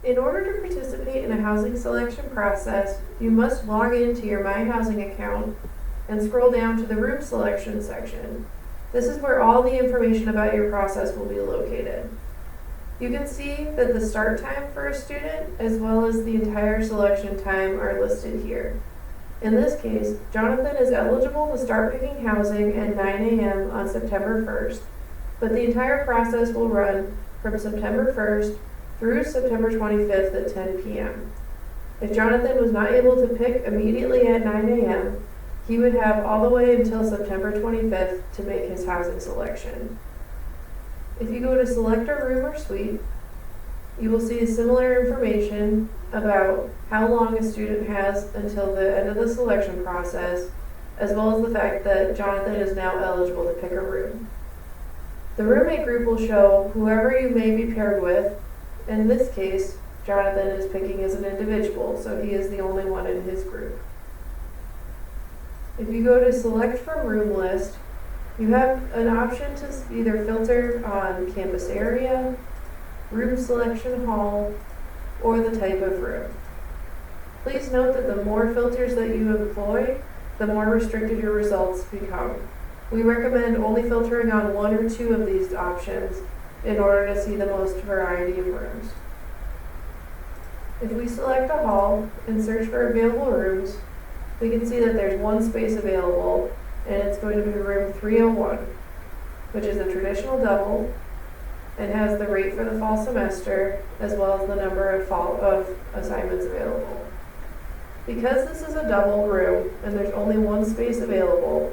In order to participate in a housing selection process, you must log into your My Housing account and scroll down to the room selection section. This is where all the information about your process will be located. You can see that the start time for a student as well as the entire selection time are listed here. In this case, Jonathan is eligible to start picking housing at 9 a.m. on September 1st, but the entire process will run from September 1st through September 25th at 10 p.m. If Jonathan was not able to pick immediately at 9 a.m., he would have all the way until September 25th to make his housing selection. If you go to select a room or suite, you will see similar information about how long a student has until the end of the selection process, as well as the fact that Jonathan is now eligible to pick a room. The roommate group will show whoever you may be paired with. In this case, Jonathan is picking as an individual, so he is the only one in his group. If you go to select from room list, you have an option to either filter on campus area, room selection hall, or the type of room. Please note that the more filters that you employ, the more restricted your results become. We recommend only filtering on one or two of these options in order to see the most variety of rooms. If we select a hall and search for available rooms, we can see that there's one space available, and it's going to be room 301, which is a traditional double and has the rate for the fall semester as well as the number of assignments available. Because this is a double room and there's only one space available,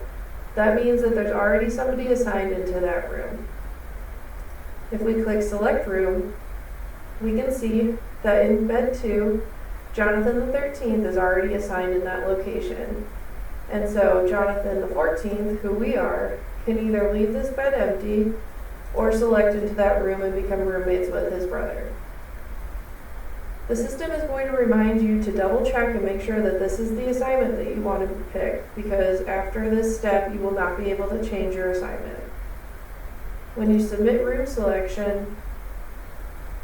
that means that there's already somebody assigned into that room. If we click select room, we can see that in bed 2, Jonathan the 13th is already assigned in that location. And so Jonathan the 14th, who we are, can either leave this bed empty or select into that room and become roommates with his brother. The system is going to remind you to double check and make sure that this is the assignment that you want to pick, because after this step you will not be able to change your assignment. When you submit room selection,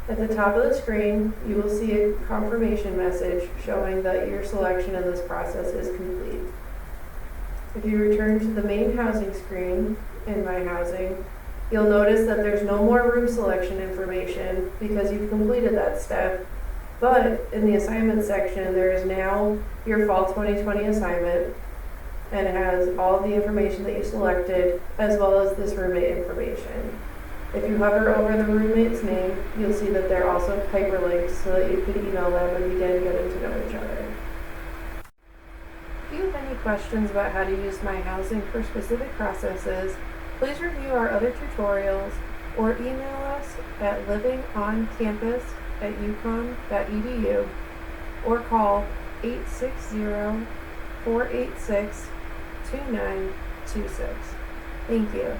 at the top of the screen you will see a confirmation message showing that your selection in this process is complete. If you return to the main housing screen in My Housing, you'll notice that there's no more room selection information because you've completed that step. But in the assignment section, there is now your fall 2020 assignment, and it has all the information that you selected, as well as this roommate information. If you hover over the roommate's name, you'll see that they're also hyperlinked so that you could email them and begin getting to know each other. If you have any questions about how to use My Housing for specific processes, please review our other tutorials or email us at livingoncampus@uconn.edu or call 860-486-2926. Thank you.